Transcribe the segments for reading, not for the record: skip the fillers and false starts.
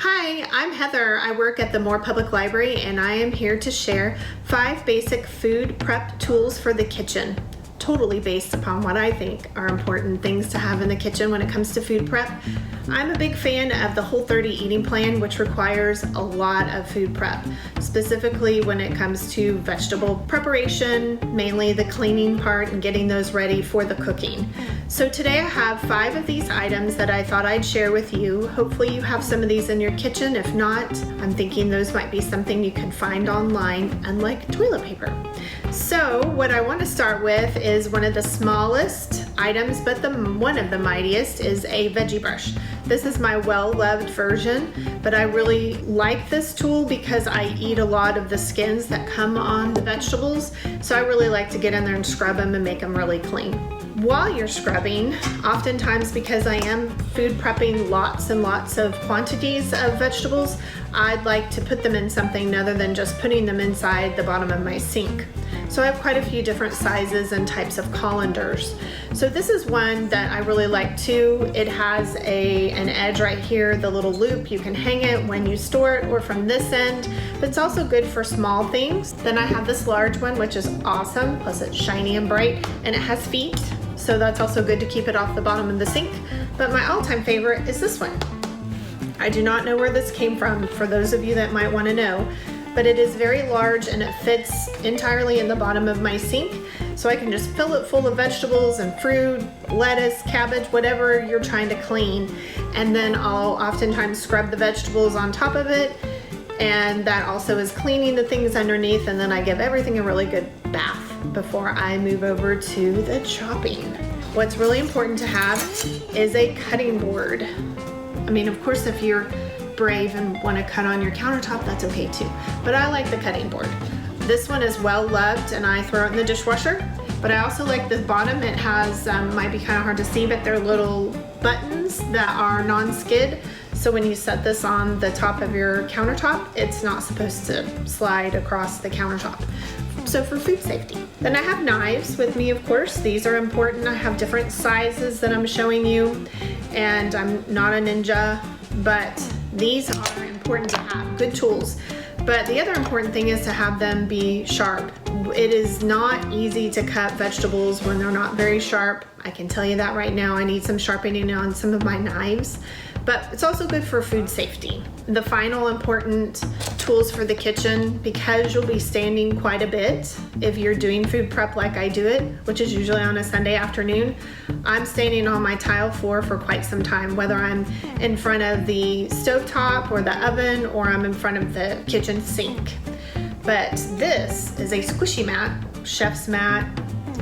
Hi, I'm Heather. I work at the Moore Public Library and I am here to share 5 basic food prep tools for the kitchen. Totally based upon what I think are important things to have in the kitchen when it comes to food prep. I'm a big fan of the Whole30 eating plan, which requires a lot of food prep, specifically when it comes to vegetable preparation, mainly the cleaning part and getting those ready for the cooking. So today I have 5 of these items that I thought I'd share with you. Hopefully you have some of these in your kitchen. If not, I'm thinking those might be something you can find online, unlike toilet paper. So what I want to start with is one of the smallest items, but one of the mightiest is a Veggie Brush. This is my well-loved version, but I really like this tool because I eat a lot of the skins that come on the vegetables, so I really like to get in there and scrub them and make them really clean. While you're scrubbing, oftentimes because I am food prepping lots and lots of quantities of vegetables, I'd like to put them in something other than just putting them inside the bottom of my sink. So I have quite a few different sizes and types of colanders. So this is one that I really like too. It has an edge right here, the little loop. You can hang it when you store it or from this end, but it's also good for small things. Then I have this large one, which is awesome. Plus it's shiny and bright and it has feet. So that's also good to keep it off the bottom of the sink. But my all-time favorite is this one. I do not know where this came from, for those of you that might want to know, but it is very large and it fits entirely in the bottom of my sink. So I can just fill it full of vegetables and fruit, lettuce, cabbage, whatever you're trying to clean. And then I'll oftentimes scrub the vegetables on top of it. And that also is cleaning the things underneath, and then I give everything a really good bath before I move over to the chopping. What's really important to have is a cutting board. I mean, of course, if you're brave and want to cut on your countertop, that's okay too. But I like the cutting board. This one is well loved and I throw it in the dishwasher. But I also like the bottom. It has, might be kind of hard to see, but they're little buttons that are non-skid. So when you set this on the top of your countertop, it's not supposed to slide across the countertop. So for food safety. Then I have knives with me, of course. These are important. I have different sizes that I'm showing you, and I'm not a ninja, but these are important to have, good tools. But the other important thing is to have them be sharp. It is not easy to cut vegetables when they're not very sharp. I can tell you that right now. I need some sharpening on some of my knives, but it's also good for food safety. The final important tools for the kitchen, because you'll be standing quite a bit if you're doing food prep like I do it, which is usually on a Sunday afternoon. I'm standing on my tile floor for quite some time, whether I'm in front of the stovetop or the oven, or I'm in front of the kitchen sink. But this is a squishy mat, chef's mat,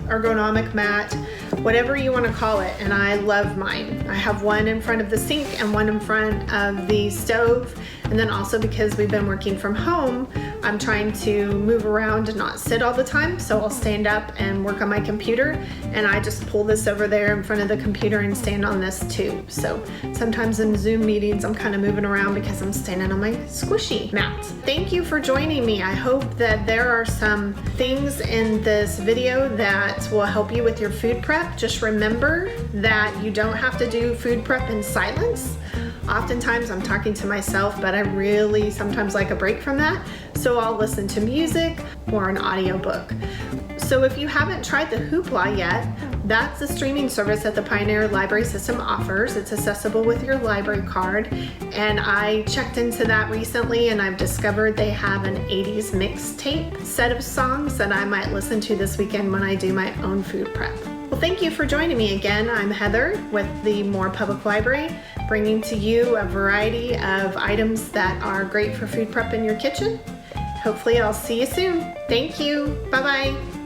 ergonomic mat, whatever you want to call it, and I love mine. I have one in front of the sink and one in front of the stove, and then also because we've been working from home, I'm trying to move around and not sit all the time, so I'll stand up and work on my computer, and I just pull this over there in front of the computer and stand on this too. So sometimes in Zoom meetings I'm kind of moving around because I'm standing on my squishy mat. Thank you for joining me. I hope that there are some things in this video that will help you with your food prep. Just remember that you don't have to do food prep in silence. Oftentimes I'm talking to myself, but I really sometimes like a break from that. So I'll listen to music or an audiobook. So if you haven't tried the Hoopla yet, that's the streaming service that the Pioneer Library System offers. It's accessible with your library card. And I checked into that recently and I've discovered they have an 80s mixtape set of songs that I might listen to this weekend when I do my own food prep. Well, thank you for joining me again. I'm Heather with the Moore Public Library, bringing to you a variety of items that are great for food prep in your kitchen. Hopefully I'll see you soon. Thank you. Bye-bye.